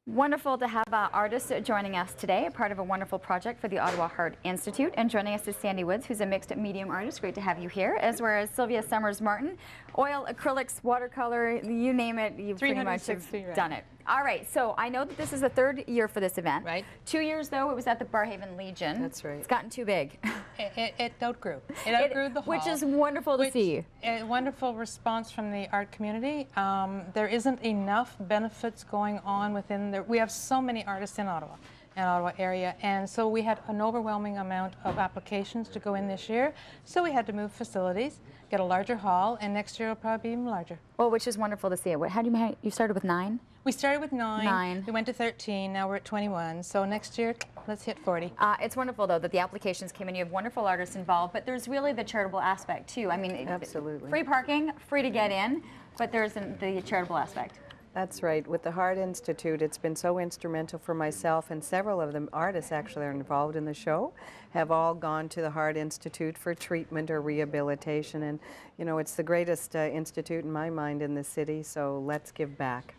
Wonderful to have artists joining us today, a part of a wonderful project for the Ottawa Heart Institute. And joining us is Sandy Woods, who's a mixed medium artist. Great to have you here, as well as Sylvia Summers-Martyn. Oil, acrylics, watercolor, you name it, you've pretty much done it. All right, so I know that this is the third year for this event. Right. 2 years, though, it was at the Barrhaven Legion. That's right. It's gotten too big. It outgrew. It outgrew the hall. Which is wonderful to see. A wonderful response from the art community. There isn't enough benefits going on within there. We have so many artists in Ottawa area, and so we had an overwhelming amount of applications to go in this year. So we had to move facilities, get a larger hall, and next year it'll probably be even larger. Well, which is wonderful to see. How do you started with 9? We started with 9. We went to 13. Now we're at 21. So next year, let's hit 40. It's wonderful, though, that the applications came in. You have wonderful artists involved, but there's really the charitable aspect, too. I mean, absolutely. Free parking, free to get in, but there's the charitable aspect. That's right. With the Heart Institute, it's been so instrumental for myself, and several of the artists actually are involved in the show, have all gone to the Heart Institute for treatment or rehabilitation. And, you know, it's the greatest institute in my mind in the city, so let's give back.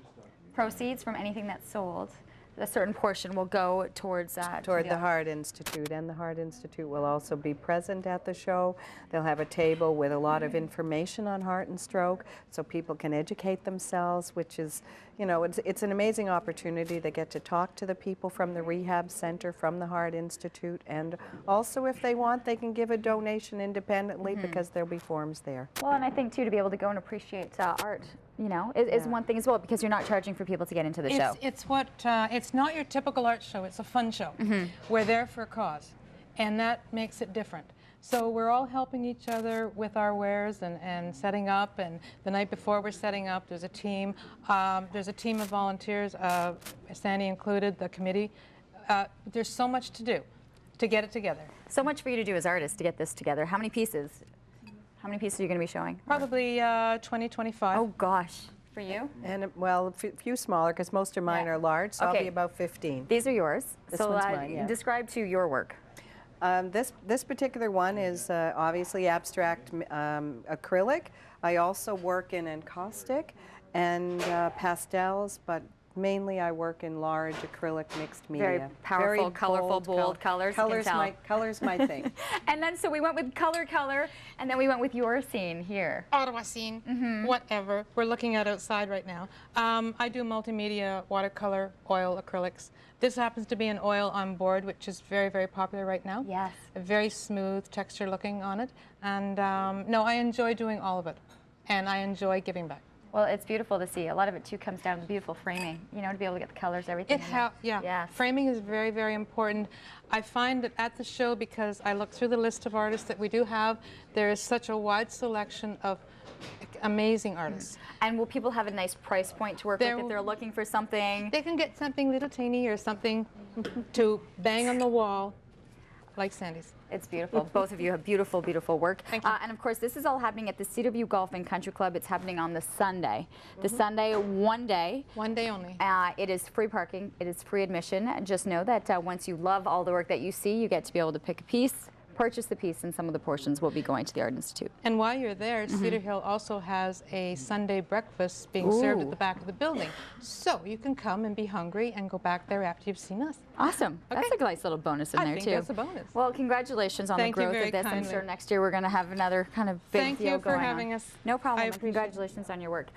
Proceeds from anything that's sold, a certain portion will go towards toward the Heart Institute, and the Heart Institute will also be present at the show. They'll have a table with a lot of information on heart and stroke, so people can educate themselves, which is, you know, it's an amazing opportunity. They get to talk to the people from the rehab center, from the Heart Institute, and also if they want, they can give a donation independently because there'll be forms there. Well, and I think too, to be able to go and appreciate art, you know, is one thing as well, because you're not charging for people to get into the show. It's not your typical art show. It's a fun show. We're there for a cause, and that makes it different. So we're all helping each other with our wares and setting up. And the night before we're setting up, there's a team. There's a team of volunteers, Sandy included, the committee. There's so much to do to get it together. So much for you to do as artists to get this together. How many pieces? How many pieces are you going to be showing? Probably 20, 25. Oh, gosh. For you? And, well, a few smaller, because most of mine are large, so I'll be about 15. These are yours. This one's mine, yeah. Describe to your work. This particular one is obviously abstract acrylic. I also work in encaustic and pastels, but mainly I work in large acrylic mixed media. Very powerful, colorful, bold colors. Color's my thing. And then so we went with color, and then we went with your scene here. Ottawa scene, whatever. We're looking at outside right now. I do multimedia, watercolor, oil, acrylics. This happens to be an oil on board, which is very, very popular right now. Yes. A very smooth texture looking on it. And no, I enjoy doing all of it. And I enjoy giving back. Well, it's beautiful to see. A lot of it, too, comes down to beautiful framing, you know, to be able to get the colors, everything. Yeah. Framing is very, very important. I find that at the show, because I look through the list of artists that we do have, there is such a wide selection of amazing artists. And will people have a nice price point to work with if they're looking for something? They can get something little teeny or something to bang on the wall, like Sandy's. It's beautiful. Both of you have beautiful, beautiful work. Thank you. And of course, this is all happening at the CTV Golf and Country Club. It's happening on the Sunday. The Sunday, one day. One day only. It is free parking. It is free admission. And just know that once you love all the work that you see, you get to be able to pick a piece, purchase the piece, and some of the portions will be going to the Art Institute. And while you're there, Cedar Hill also has a Sunday breakfast being served at the back of the building. So you can come and be hungry and go back there after you've seen us. Awesome. Okay. That's a nice little bonus in there, too. I think that's a bonus. Well, congratulations on the growth of this. I'm sure next year we're going to have another kind of big deal going on. Thank you for having us. No problem. Congratulations on your work.